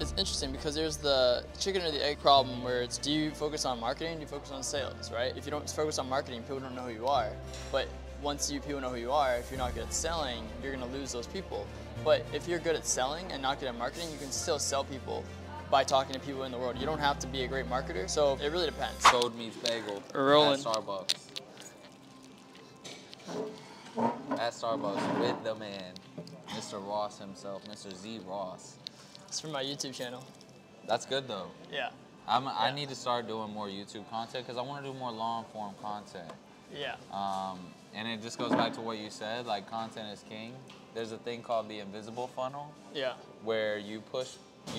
it's interesting because there's the chicken or the egg problem where it's, do you focus on marketing, do you focus on sales, right? If you don't focus on marketing, people don't know who you are. But once people know who you are, if you're not good at selling, you're gonna lose those people. But if you're good at selling and not good at marketing, you can still sell people by talking to people in the world. You don't have to be a great marketer, so it really depends. Code Meets Bagel We're rolling. at Starbucks. At Starbucks with the man, Mr. Ross himself, Mr. Z Ross. It's from my YouTube channel. That's good though. Yeah. I need to start doing more YouTube content because I want to do more long form content. Yeah. And it just goes back to what you said, like content is king. There's a thing called the invisible funnel. Yeah. Where you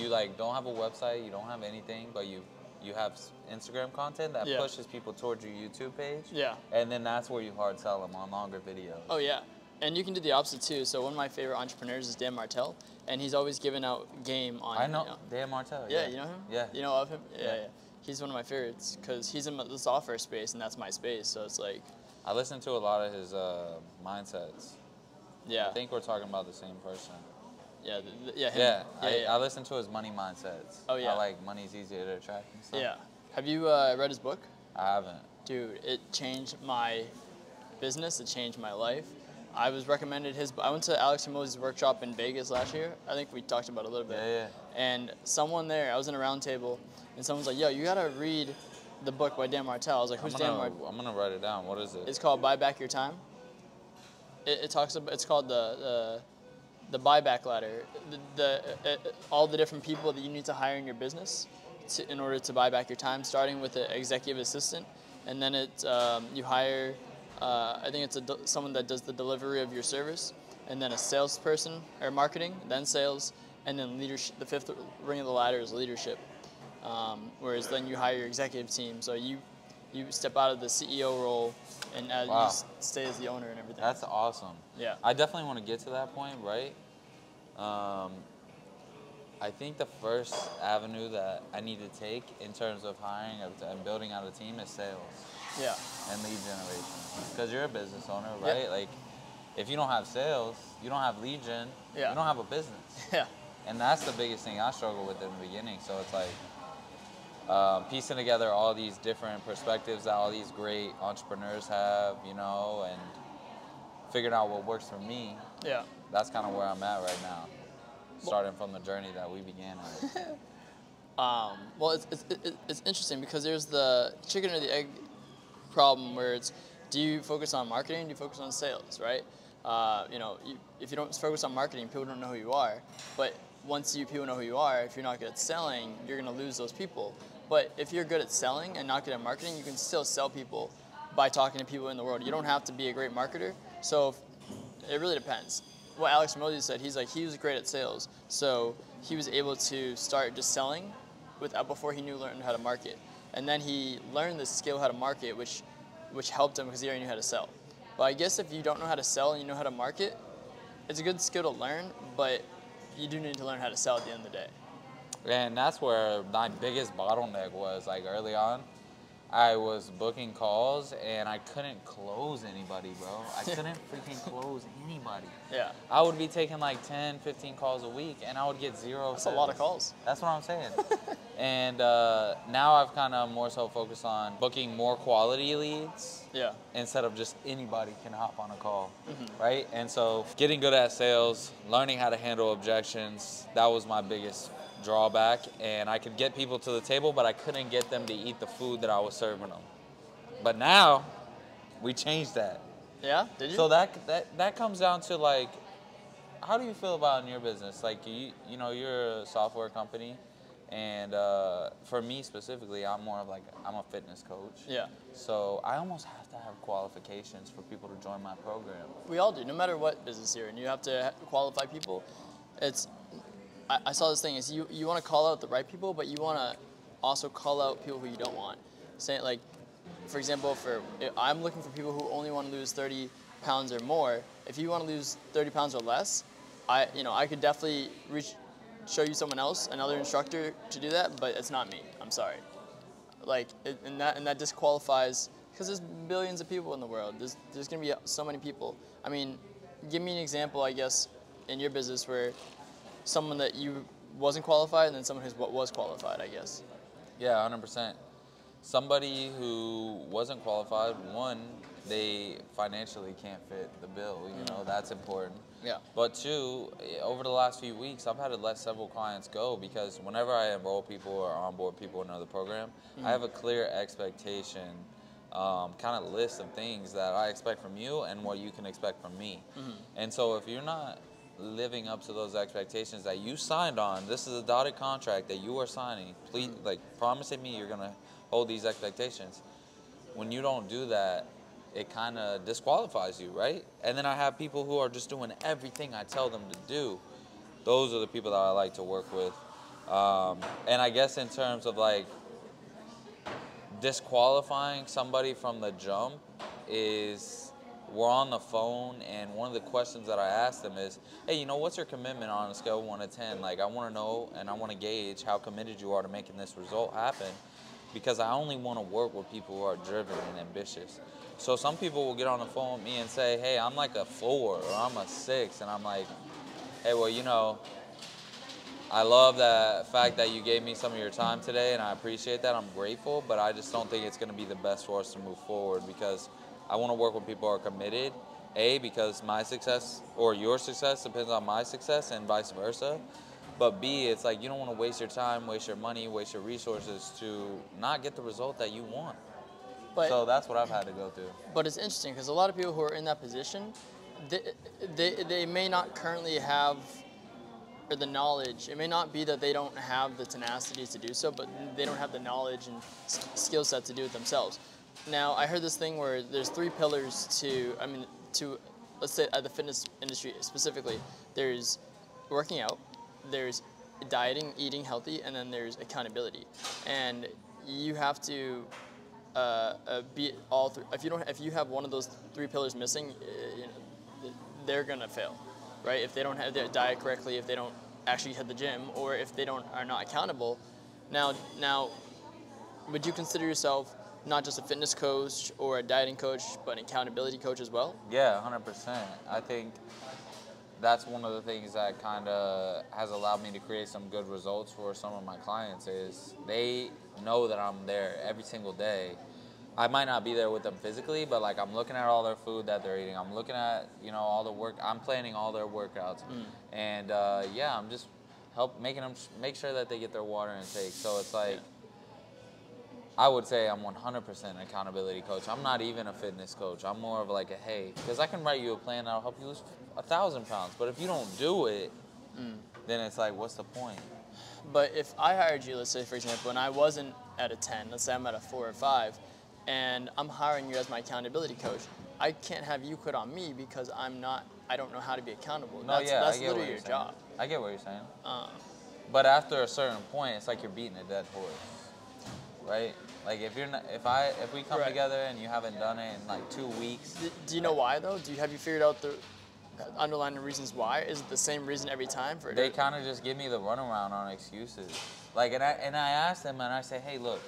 like don't have a website, you don't have anything, but you have Instagram content that pushes people towards your YouTube page. Yeah. And then that's where you hard sell them on longer videos. Oh yeah. And you can do the opposite too. So one of my favorite entrepreneurs is Dan Martell, and he's always giving out game on. I know Dan Martell. Yeah, you know him. Yeah. You know of him. Yeah. He's one of my favorites because he's in the software space, and that's my space. So it's like. I listen to a lot of his mindsets. Yeah. I think we're talking about the same person. Yeah. Him. I listen to his money mindsets. Oh yeah. I like money's easier to attract and stuff. Yeah. Have you read his book? I haven't. Dude, it changed my business. It changed my life. I was recommended I went to Alex Hormozi's workshop in Vegas last year. I think we talked about it a little bit. Yeah. And someone there, I was in a round table, and someone's like, yo, you gotta read the book by Dan Martell. I was like, who's Dan Martell? I'm gonna write it down. What is it? It's called Buy Back Your Time. It talks about, it's called the buyback ladder. All the different people that you need to hire in your business in order to buy back your time, starting with an executive assistant, and then you hire. I think it's someone that does the delivery of your service, and then a salesperson or marketing, then sales, and then leadership. The fifth ring of the ladder is leadership. Whereas then you hire your executive team. So you step out of the CEO role and you stay as the owner and everything. That's awesome. Yeah. I definitely want to get to that point, right? I think the first avenue that I need to take in terms of hiring and building out a team is sales. Yeah. And lead generation. Because you're a business owner, right? Yeah. Like, if you don't have sales, you don't have lead gen, you don't have a business. Yeah. And that's the biggest thing I struggle with in the beginning. So it's like piecing together all these different perspectives that all these great entrepreneurs have, you know, and figuring out what works for me. Yeah. That's kind of where I'm at right now, starting from the journey that we began with. Well, it's interesting because there's the chicken or the egg problem where it's, do you focus on marketing, do you focus on sales, right? You know, if you don't focus on marketing, people don't know who you are. But once people know who you are, if you're not good at selling, you're going to lose those people. But if you're good at selling and not good at marketing, you can still sell people by talking to people in the world. You don't have to be a great marketer. So it really depends. What Alex Hormozi said, he was great at sales. So he was able to start just selling before he learned how to market. And then he learned the skill how to market, which helped him because he already knew how to sell. But I guess if you don't know how to sell and you know how to market, it's a good skill to learn, but you do need to learn how to sell at the end of the day. And that's where my biggest bottleneck was. Like early on, I was booking calls and I couldn't close anybody, bro. I couldn't freaking close anybody. Yeah. I would be taking like 10, 15 calls a week and I would get zero That's sales. A lot of calls. That's what I'm saying. And now I've kind of more so focused on booking more quality leads. Yeah. Instead of just anybody can hop on a call, right? And so getting good at sales, learning how to handle objections, that was my biggest drawback. And I could get people to the table, but I couldn't get them to eat the food that I was serving them. But now we changed that. Yeah, did you? So that comes down to like, how do you feel about in your business? Like you know, you're a software company. And for me specifically, I'm a fitness coach. Yeah. So I almost have to have qualifications for people to join my program. We all do, no matter what business you're in. You have to qualify people. I saw this thing is you want to call out the right people, but you want to also call out people who you don't want. Saying like, for example, I'm looking for people who only want to lose 30 pounds or more. If you want to lose 30 pounds or less, I could definitely show you someone else, another instructor to do that, but it's not me. I'm sorry. Like, and that disqualifies, because there's billions of people in the world. There's gonna be so many people. I mean, give me an example, I guess, in your business where someone that you wasn't qualified and then someone who was qualified, I guess. Yeah, 100%. Somebody who wasn't qualified, one, they financially can't fit the bill, you know, that's important. Yeah. But two, over the last few weeks, I've had to let several clients go because whenever I enroll people or onboard people in another program, I have a clear expectation, kind of list of things that I expect from you and what you can expect from me. And so if you're not living up to those expectations that you signed on, this is a dotted contract that you are signing, please, like, promising me you're going to hold these expectations. When you don't do that, it kind of disqualifies you, right? And then I have people who are just doing everything I tell them to do. Those are the people that I like to work with. And I guess in terms of like disqualifying somebody from the jump is, we're on the phone and one of the questions that I ask them is, hey, you know, what's your commitment on a scale of 1 to 10? Like, I want to know and I want to gauge how committed you are to making this result happen, because I only want to work with people who are driven and ambitious. So some people will get on the phone with me and say, hey, I'm like a 4 or I'm a 6. And I'm like, hey, well, you know, I love the fact that you gave me some of your time today and I appreciate that. I'm grateful, but I just don't think it's going to be the best for us to move forward, because I want to work with people who are committed, A, because my success or your success depends on my success and vice versa. But B, it's like you don't want to waste your time, waste your money, waste your resources to not get the result that you want. But, so that's what I've had to go through. But it's interesting because a lot of people who are in that position, they may not currently have the knowledge. It may not be that they don't have the tenacity to do so, but they don't have the knowledge and skill set to do it themselves. Now, I heard this thing where there's 3 pillars to, let's say the fitness industry specifically. There's working out, there's dieting, eating healthy, and then there's accountability. And you have to be all 3. If you have one of those 3 pillars missing, they're gonna fail, right? If they don't have their diet correctly, if they don't actually hit the gym, or if they are not accountable. Now, would you consider yourself not just a fitness coach or a dieting coach, but an accountability coach as well? Yeah, 100%. I think that's one of the things that kind of has allowed me to create some good results for some of my clients is they know that I'm there every single day. I might not be there with them physically, but like I'm looking at all their food that they're eating. I'm looking at, you know, all the work. I'm planning all their workouts. And yeah, I'm just making them make sure that they get their water intake. So it's like, I would say I'm 100% an accountability coach. I'm not even a fitness coach. I'm more of like a, hey, because I can write you a plan that'll help you lose 1,000 pounds. But if you don't do it, then it's like, what's the point? But if I hired you, let's say, for example, and I wasn't at a 10, let's say I'm at a 4 or 5, and I'm hiring you as my accountability coach, I can't have you quit on me because I don't know how to be accountable. No, that's literally your job. I get what you're saying. But after a certain point, it's like you're beating a dead horse, right? Like if we come together and you haven't done it in like 2 weeks. Do you know why though? Have you figured out the underlying reasons why? Is it the same reason every time? They kind of just give me the runaround on excuses. Like, and I ask them and I say, hey, look.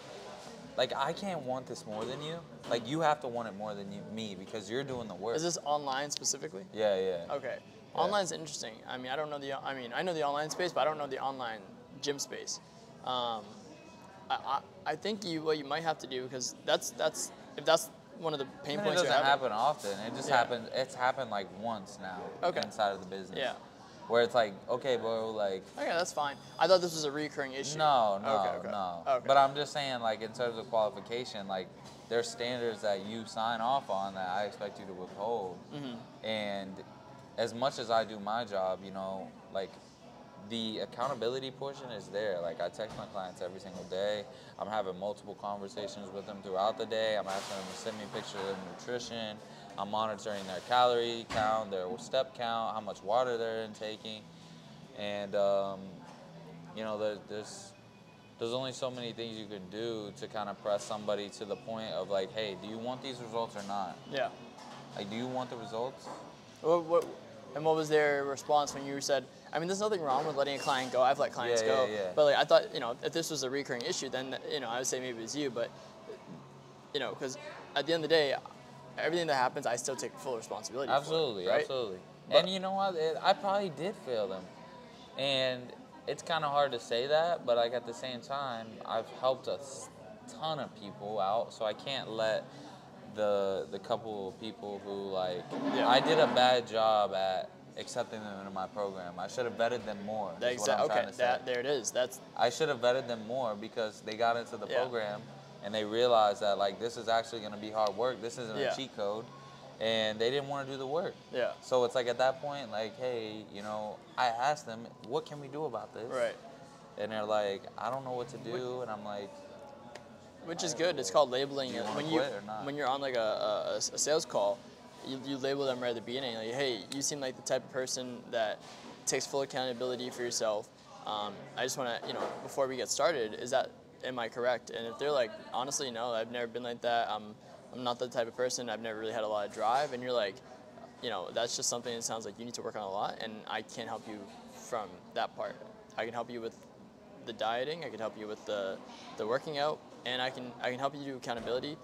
Like, I can't want this more than you. Like, you have to want it more than me because you're doing the work. Is this online specifically? Yeah, yeah. Okay. Yeah. Online's interesting. I mean, I know the online space, but I don't know the online gym space. I think what you might have to do, because that's one of the pain points you're having. It doesn't happen often. It just happened. It's happened like once now inside of the business. Yeah. Where it's like, okay, bro, like. Okay, that's fine. I thought this was a recurring issue. No. Okay. But I'm just saying, like, in terms of qualification, like, there's standards that you sign off on that I expect you to withhold. And as much as I do my job, you know, like, the accountability portion is there. Like, I text my clients every single day. I'm having multiple conversations with them throughout the day. I'm asking them to send me pictures of their nutrition. I'm monitoring their calorie count, their step count, how much water they're intaking. And, you know, there's only so many things you can do to kind of press somebody to the point of like, hey, do you want these results or not? Yeah. Like, do you want the results? And what was their response when you said, I mean, there's nothing wrong with letting a client go. I've let clients go. Yeah. But like, I thought, you know, if this was a recurring issue, then, you know, I would say maybe it was you. But, you know, because at the end of the day, everything that happens, I still take full responsibility for it, right? Absolutely. And you know what? I probably did fail them. And it's kind of hard to say that, but like at the same time, I've helped a ton of people out, so I can't let the couple of people who like I did a bad job at accepting them into my program. I should have vetted them more. Is what I'm trying to say. There it is. I should have vetted them more because they got into the program and they realized that like this is actually going to be hard work. This isn't a cheat code, and they didn't want to do the work. Yeah. So it's like at that point, like, hey, you know, I asked them, what can we do about this? Right. And they're like, I don't know what to do, and I'm like. Which is good. It's called labeling. When you're on like a sales call, you label them right at the beginning. Like, hey, you seem like the type of person that takes full accountability for yourself. I just want to, you know, before we get started, am I correct? And if they're like, honestly, no, I've never been like that. I'm not that type of person. I've never really had a lot of drive. And you're like, you know, that's just something that sounds like you need to work on a lot. And I can't help you from that part. I can help you with the dieting. I can help you with the working out. And I can help you do accountability,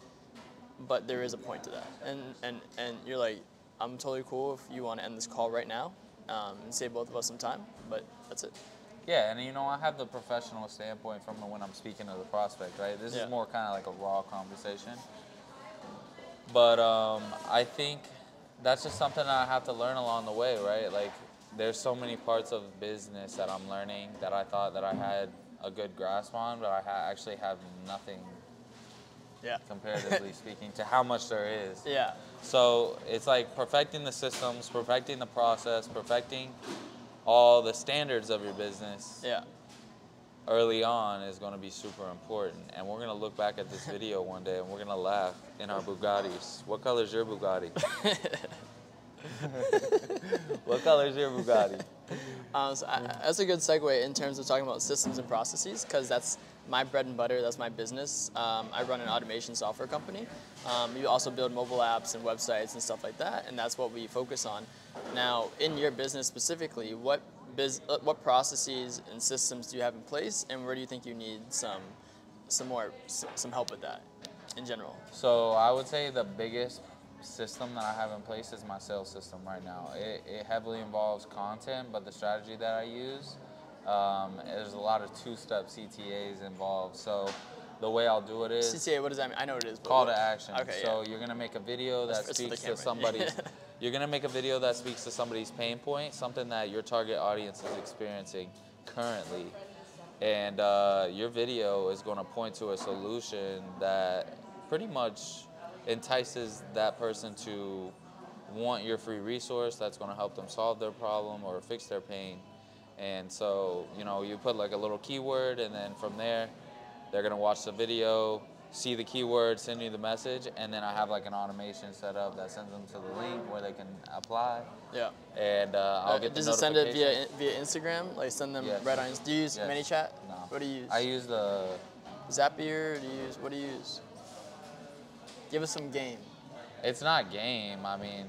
but there is a point to that. And you're like, I'm totally cool if you want to end this call right now and save both of us some time, but that's it. Yeah, and you know, I have the professional standpoint from when I'm speaking to the prospect, right? This is more kind of like a raw conversation. But I think that's just something I have to learn along the way, right? Like, there's so many parts of business that I'm learning that I thought that I had a good grasp on, but I actually have nothing, comparatively speaking, to how much there is. Yeah. So it's like perfecting the systems, perfecting the process, perfecting all the standards of your business. Yeah. Early on is going to be super important, and we're going to look back at this video one day and we're going to laugh in our Bugattis. What color is your Bugatti? What color is your Bugatti? That's a good segue in terms of talking about systems and processes, because that's my bread and butter. That's my business. I run an automation software company. You also build mobile apps and websites and stuff like that, and that's what we focus on. Now, in your business specifically, what processes and systems do you have in place, and where do you think you need some help with that in general? So I would say the biggest system that I have in place is my sales system right now. It heavily involves content, but the strategy that I use, there's a lot of two-step CTAs involved. So the way I'll do it is... CTA, what does that mean? I know what it is. Call to action. Okay, so you're going to make a video that speaks to somebody's... You're going to make a video that speaks to somebody's pain point, something that your target audience is experiencing currently. And your video is going to point to a solution that pretty much entices that person to want your free resource that's going to help them solve their problem or fix their pain. And so, you know, you put like a little keyword, and then from there, they're going to watch the video, see the keyword, send you the message, and then I have like an automation set up that sends them to the link where they can apply. Yeah. And I'll get the notification. Does it send it via Instagram? Like send them right on? Do you use ManyChat? No. What do you use? I use the... Zapier? What do you use? Give us some game. It's not game. I mean,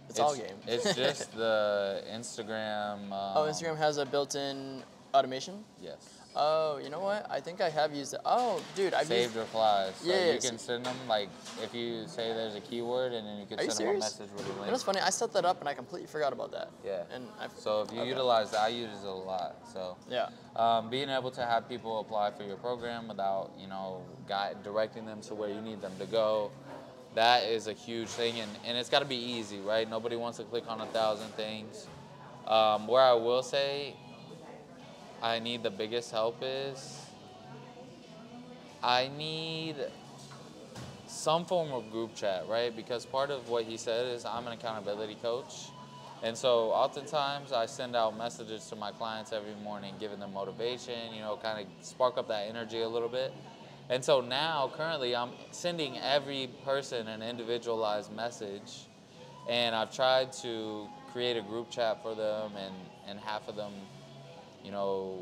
it's all game. It's just the Instagram. Instagram has a built-in automation? Yes. Oh, you know what? I think I have used it. Oh, dude, I've saved replies. So you can send them, like, if you say there's a keyword, and then you can send them a message with a link. You know what's funny? I set that up and I completely forgot about that. Yeah. So if you utilize that, I use it a lot. So yeah. Being able to have people apply for your program without, you know, directing them to where you need them to go, that is a huge thing, and it's got to be easy, right? Nobody wants to click on 1,000 things. Where I will say I need the biggest help is I need some form of group chat, right? Because part of what he said is I'm an accountability coach. And so oftentimes I send out messages to my clients every morning, giving them motivation, you know, kind of spark up that energy a little bit. And so now, currently, I'm sending every person an individualized message, and I've tried to create a group chat for them, and half of them, you know...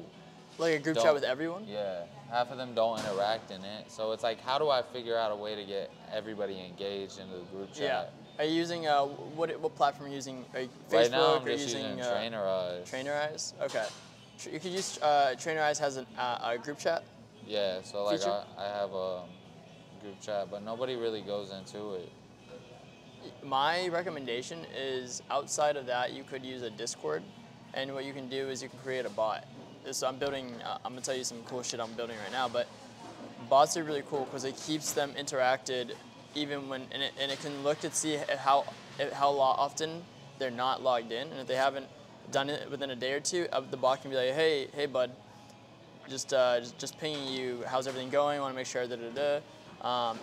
Like a group chat with everyone? Yeah. Half of them don't interact in it. So it's like, how do I figure out a way to get everybody engaged into the group chat? Yeah. Are you using, what platform are you using? Are you Facebook? Right now, I'm just using Trainerize. Trainerize? Okay. You could use, Trainerize has a group chat? Yeah, so like I have a group chat, but nobody really goes into it. My recommendation is outside of that, you could use a Discord, and what you can do is you can create a bot. so I'm building. I'm gonna tell you some cool shit I'm building right now. But bots are really cool because it keeps them interacted, even when and it can look to see how often they're not logged in, and if they haven't done it within a day or two, the bot can be like, hey bud, just pinging you. How's everything going? Want to make sure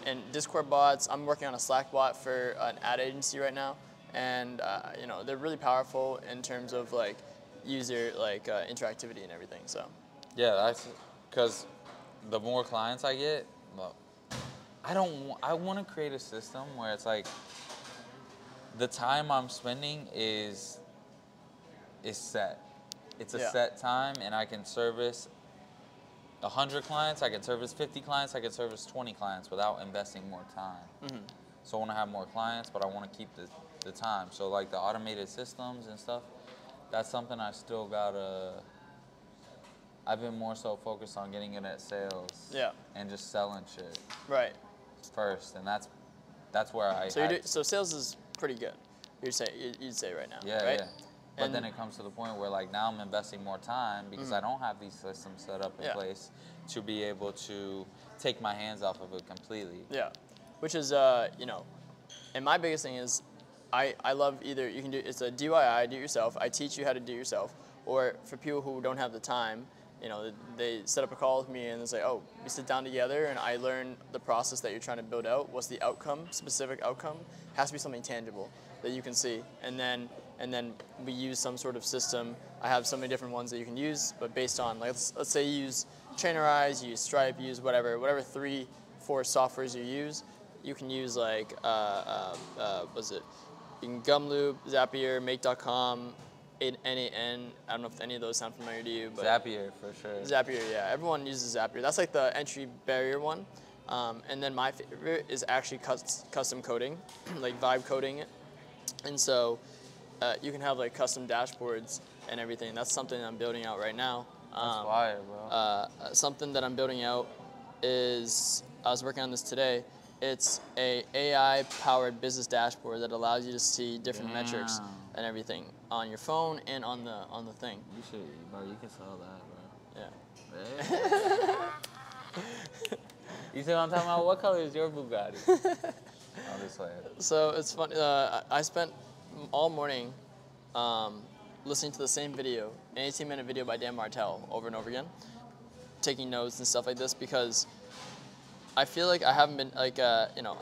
and Discord bots. I'm working on a Slack bot for an ad agency right now, and you know, they're really powerful in terms of like user interactivity and everything. So yeah, because the more clients I get, well, I want to create a system where it's like the time I'm spending is set. It's a set time, and I can service 100 clients, I can service 50 clients, I can service 20 clients without investing more time. Mm-hmm. So I want to have more clients, but I want to keep the time. So like the automated systems and stuff, that's something I still gotta. I've been more so focused on getting good at sales. Yeah. And just selling shit. Right. First, and that's where I. So sales is pretty good. You'd say right now. Yeah. Right? Yeah. But then it comes to the point where like now I'm investing more time because I don't have these systems set up in place to be able to take my hands off of it completely. Yeah, which is you know, and my biggest thing is I love either you can do it's a DIY, do it yourself. I teach you how to do it yourself, or for people who don't have the time, you know, they set up a call with me and they say, oh, we sit down together and I learn the process that you're trying to build out. What's the outcome? Specific outcome has to be something tangible that you can see, and then we use some sort of system. I have so many different ones that you can use, but based on, like, let's say you use Trainerize, you use Stripe, you use whatever 3-4 softwares you use. You can use like, was it? You can Gumloop, Zapier, Make.com, NAN. I don't know if any of those sound familiar to you, but Zapier for sure. Zapier, yeah. Everyone uses Zapier. That's like the entry barrier one. And then my favorite is actually custom coding, like vibe coding it. And so you can have like custom dashboards and everything. That's something I'm building out right now. That's fire, bro. Something that I'm building out is, I was working on this today. It's a AI-powered business dashboard that allows you to see different metrics and everything on your phone and on the thing. You should, bro. You can sell that, bro. Yeah. You see what I'm talking about? What color is your Bugatti? I'll just play it. So it's funny. I spent all morning listening to the same video, an 18-minute video by Dan Martell, over and over again, taking notes and stuff like this, because I feel like I haven't been like you know,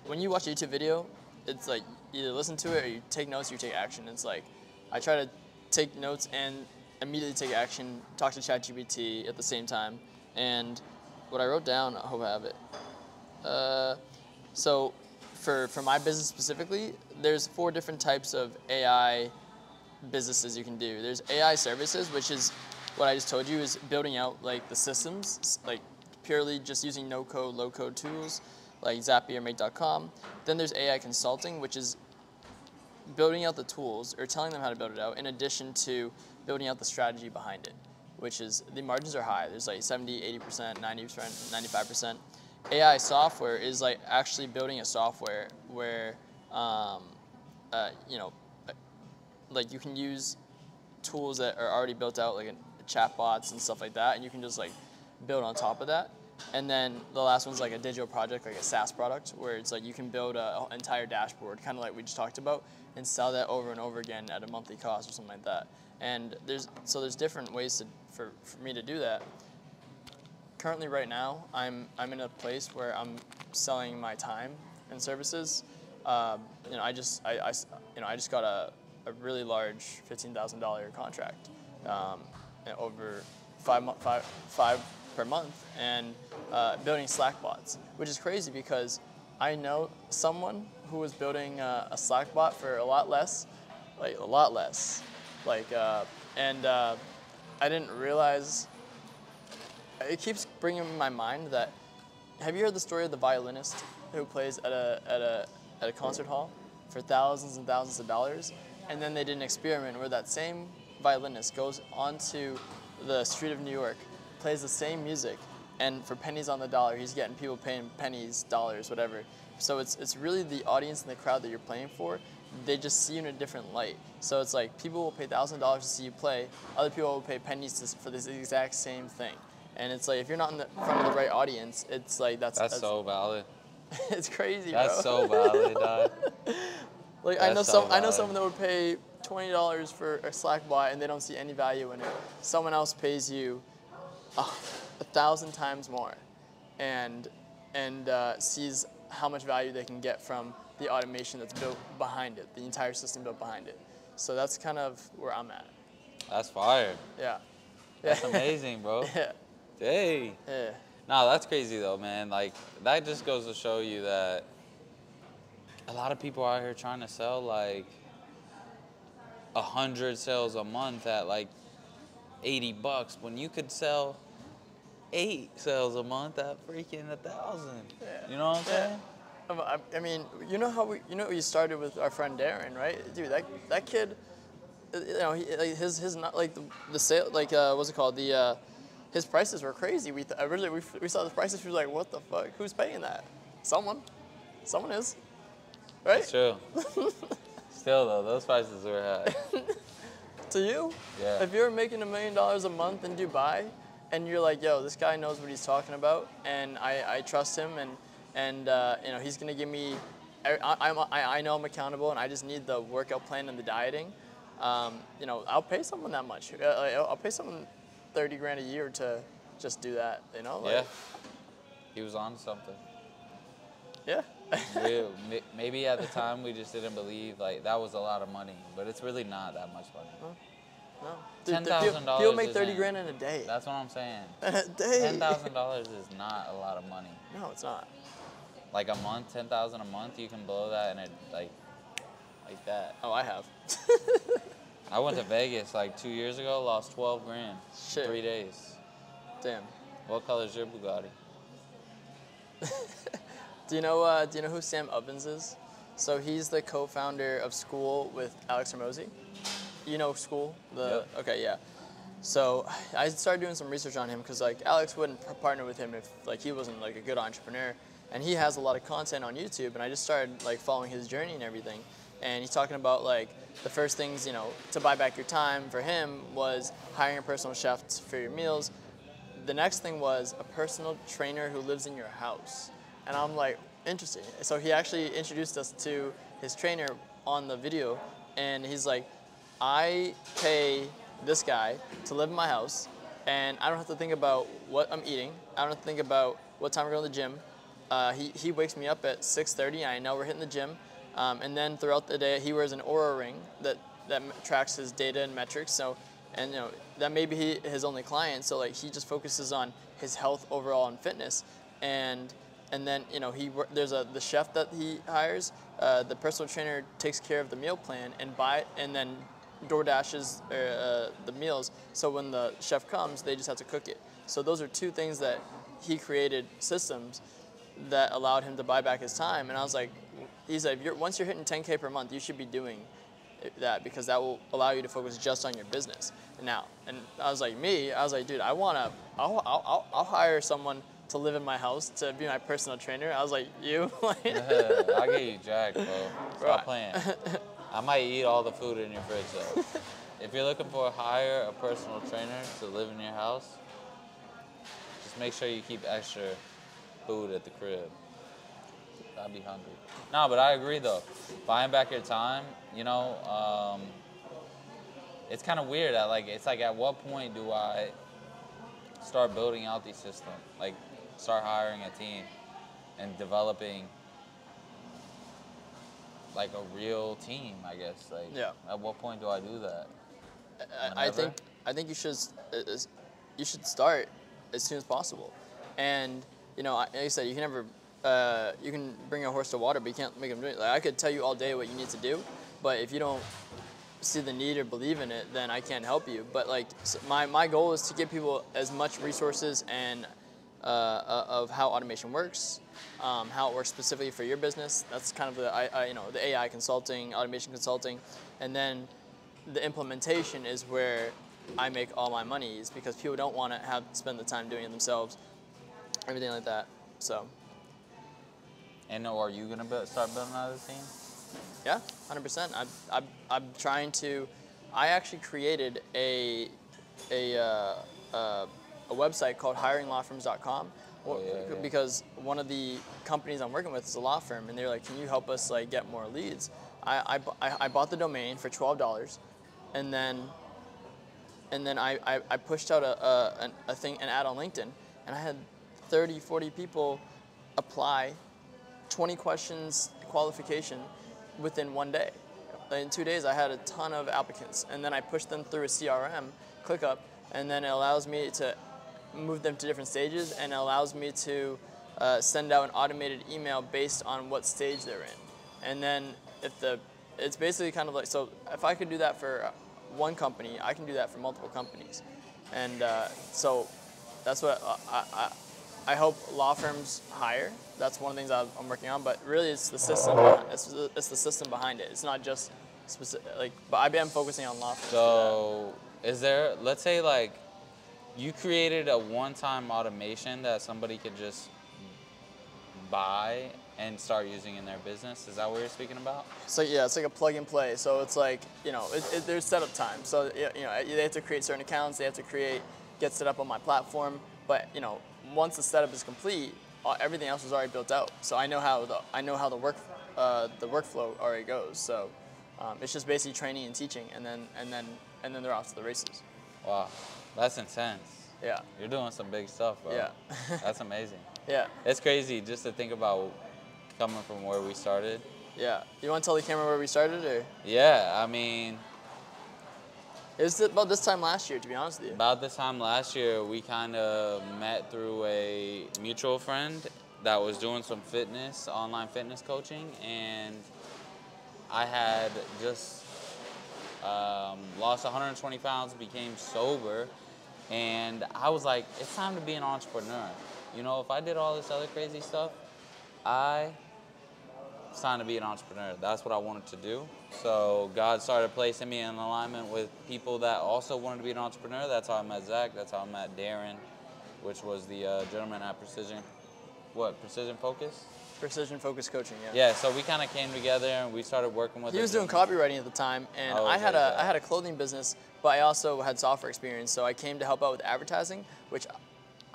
when you watch a YouTube video, it's like either listen to it or you take notes or you take action. It's like I try to take notes and immediately take action, talk to ChatGPT at the same time. And what I wrote down, I hope I have it. So for my business specifically, there's 4 different types of AI businesses you can do. There's AI services, which is what I just told you, is building out like the systems, like purely just using no-code, low-code tools like Zapier, Make.com. Then there's AI consulting, which is building out the tools or telling them how to build it out in addition to building out the strategy behind it, which is the margins are high. There's like 70, 80%, 90%, 95%. AI software is like actually building a software where, you know, like you can use tools that are already built out, like chatbots and stuff like that, and you can just like build on top of that. And then the last one's like a digital project, like a SaaS product, where it's like you can build an entire dashboard, kind of like we just talked about, and sell that over and over again at a monthly cost or something like that. And there's different ways for me to do that. Currently, right now, I'm in a place where I'm selling my time and services. You know, I just got a really large $15,000 contract over five per month, and building Slack bots, which is crazy because I know someone who was building a Slack bot for a lot less, and I didn't realize. It keeps bringing in my mind that, have you heard the story of the violinist who plays at a concert hall for thousands and thousands of dollars, and then they did an experiment where that same violinist goes onto the street of New York, plays the same music, and for pennies on the dollar, he's getting people paying pennies, dollars, whatever. So it's really the audience and the crowd that you're playing for they just see you in a different light. So it's like people will pay $1,000 to see you play. Other people will pay pennies for this exact same thing. And it's like if you're not in front of the right audience, it's like that's so valid. It's crazy, that's bro. So valid, dog. Like I know someone that would pay $20 for a Slack bot and they don't see any value in it. Someone else pays you 1,000 times more, and sees how much value they can get from the automation that's built behind it, the entire system built behind it. So that's kind of where I'm at. That's fire. Yeah. That's amazing, bro. Yeah. Hey. Yeah. No, that's crazy though, man. Like that just goes to show you that a lot of people out here trying to sell like 100 sales a month at like $80 when you could sell 8 sales a month at freaking 1,000. Yeah. You know what I'm saying? I mean, you know how we started with our friend Darren, right? Dude, that kid, you know, his not like the sale, like what's it called? His prices were crazy. Originally we saw the prices. We were like, what the fuck? Who's paying that? Someone is, right? That's true. Still though, those prices were high. To you? Yeah. If you're making $1 million a month in Dubai, and you're like, yo, this guy knows what he's talking about, and I trust him, and you know, he's gonna give me, I know I'm accountable, and I just need the workout plan and the dieting. You know, I'll pay someone that much. I'll pay someone 30 grand a year to just do that. You know? Like, yeah. He was on something. Yeah. Maybe at the time we just didn't believe like that was a lot of money, but it's really not that much money. No. $10,000. People make 30 grand in a day. That's what I'm saying. In a day. $10,000 is not a lot of money. No, it's not. Like a month, 10,000 a month, you can blow that and it like that. Oh, I have. I went to Vegas like 2 years ago, lost 12 grand. Shit. 3 days. Damn. What color is your Bugatti? Do you know who Sam Ovens is? So he's the co-founder of School with Alex Hormozi. You know School? Yep. Okay, yeah. So I started doing some research on him because like Alex wouldn't partner with him if like he wasn't like a good entrepreneur, and he has a lot of content on YouTube, and I just started like following his journey and everything. And he's talking about like the first things, you know, to buy back your time for him was hiring a personal chef for your meals. The next thing was a personal trainer who lives in your house. And I'm like, interesting. So he actually introduced us to his trainer on the video, and he's like, I pay this guy to live in my house, and I don't have to think about what I'm eating. I don't have to think about what time we're going to the gym. He wakes me up at 6:30, and I know we're hitting the gym. And then throughout the day, he wears an Oura ring that tracks his data and metrics. So, and you know, that may be his only client. So like he just focuses on his health overall and fitness. And then you know there's the chef that he hires. The personal trainer takes care of the meal plan and then DoorDashes the meals. So when the chef comes, they just have to cook it. So those are two things that he created systems that allowed him to buy back his time. And I was like, he said, once you're hitting 10K per month, you should be doing that because that will allow you to focus just on your business. And I was like, dude, I'll hire someone to live in my house to be my personal trainer. I was like, you? I'll get you jacked, bro. Stop playing. I might eat all the food in your fridge, though. If you're looking for hire a personal trainer to live in your house, just make sure you keep extra food at the crib. I'd be hungry. No, but I agree, though. Buying back your time, you know, it's kind of weird. It's like, at what point do I start building out these systems? Like, start hiring a team and developing like a real team, I guess. Like, yeah. At what point do I do that? I think you should start as soon as possible. And you know, like I said, you can never you can bring a horse to water, but you can't make him do it. Like I could tell you all day what you need to do, but if you don't see the need or believe in it, then I can't help you. But like my goal is to give people as much resources and of how automation works, how it works specifically for your business. That's kind of the AI consulting, automation consulting, and then the implementation is where I make all my money, is because people don't want to spend the time doing it themselves, everything like that. So. And are you gonna start building out a team? Yeah, 100%. I'm trying to. I actually created a website called hiringlawfirms.com because one of the companies I'm working with is a law firm, and they're like, "Can you help us like get more leads?" I bought the domain for $12, and then I pushed out an ad on LinkedIn, and I had 30, 40 people apply, 20 questions qualification within one day. In 2 days, I had a ton of applicants, and then I pushed them through a CRM, ClickUp, and then it allows me to move them to different stages, and it allows me to send out an automated email based on what stage they're in. And then it's basically kind of like, so if I could do that for one company, I can do that for multiple companies. And so that's what I hope law firms hire. That's one of the things I'm working on. But really, it's the system. It's the system behind it. It's not just specific. Like, but I am focusing on law firms. So, is there? Let's say like you created a one-time automation that somebody could just buy and start using in their business. Is that what you're speaking about? So yeah, it's like a plug and play. So it's like, there's setup time. So they have to create certain accounts. They have to get set up on my platform. But once the setup is complete, everything else is already built out. So I know how the workflow already goes. So it's just basically training and teaching, and then they're off to the races. Wow, that's intense. Yeah. You're doing some big stuff, bro. Yeah. That's amazing. Yeah. It's crazy just to think about coming from where we started. Yeah. You want to tell the camera where we started, or? Yeah, I mean, it was about this time last year, to be honest with you. About this time last year, we kind of met through a mutual friend that was doing some online fitness coaching, and I had just lost 120 pounds, became sober, and I was like, it's time to be an entrepreneur. If I did all this other crazy stuff, it's time to be an entrepreneur. That's what I wanted to do. So God started placing me in alignment with people that also wanted to be an entrepreneur. That's how I met Zach. That's how I met Darren, which was the gentleman at Precision Focus? Precision Focus Coaching, yeah. Yeah, so we kind of came together and we started working with. He was doing copywriting at the time, and I had a clothing business, but I also had software experience, so I came to help out with advertising, which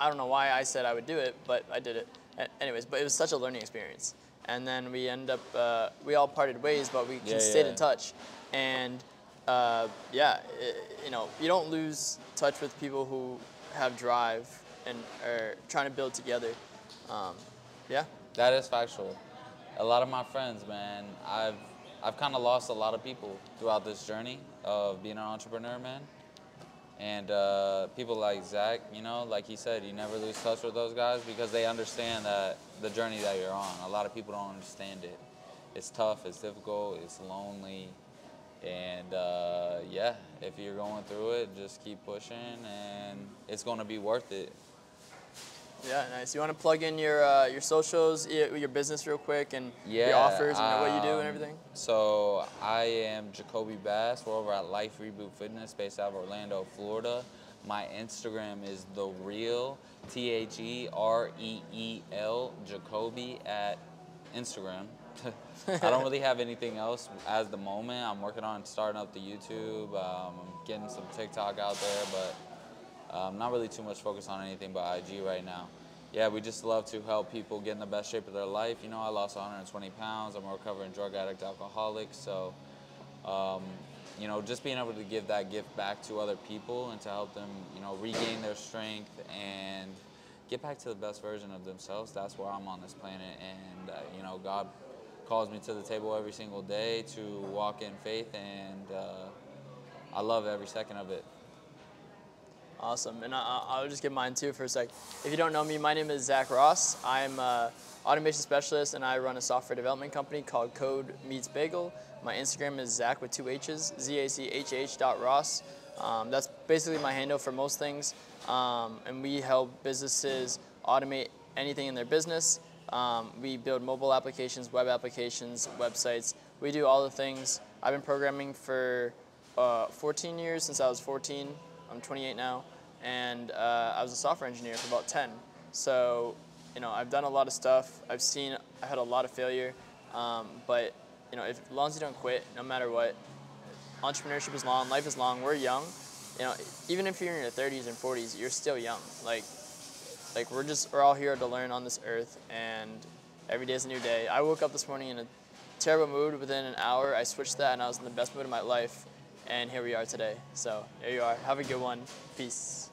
I don't know why I said I would do it, but I did it. Anyways, but it was such a learning experience. And then we we all parted ways, but we stayed in touch. And you don't lose touch with people who have drive and are trying to build together. Yeah. That is factual. A lot of my friends, man, I've kind of lost a lot of people throughout this journey of being an entrepreneur, man. And people like Zach, like he said, you never lose touch with those guys because they understand that the journey that you're on. A lot of people don't understand it. It's tough, it's difficult, it's lonely. And if you're going through it, just keep pushing and it's going to be worth it. Yeah, nice. You want to plug in your socials, your business real quick, and your offers and what you do and everything? So I am Jacoby Bass. We're over at LifeReboot Fitness, based out of Orlando, Florida. My Instagram is TheReel, TheReel, Jacoby at Instagram. I don't really have anything else at the moment. I'm working on starting up the YouTube, getting some TikTok out there, but not really too much focus on anything but IG right now. Yeah, we just love to help people get in the best shape of their life. I lost 120 pounds. I'm a recovering drug addict, alcoholic. So, just being able to give that gift back to other people and to help them, regain their strength and get back to the best version of themselves. That's why I'm on this planet. And, God calls me to the table every single day to walk in faith, and I love every second of it. Awesome, and I'll just give mine too for a sec. If you don't know me, my name is Zach Ross. I'm an automation specialist, and I run a software development company called Code Meets Bagel. My Instagram is Zach with 2 H's, ZACHH.Ross. That's basically my handle for most things, and we help businesses automate anything in their business. We build mobile applications, web applications, websites. We do all the things. I've been programming for 14 years, since I was 14. I'm 28 now, and I was a software engineer for about 10. So, I've done a lot of stuff. I've had a lot of failure, but you know, if, as long as you don't quit, no matter what, entrepreneurship is long, life is long, we're young. You know, even if you're in your 30s and 40s, you're still young. Like we're all here to learn on this earth, and every day is a new day. I woke up this morning in a terrible mood. Within an hour, I switched that, and I was in the best mood of my life, and here we are today. So there you are. Have a good one. Peace.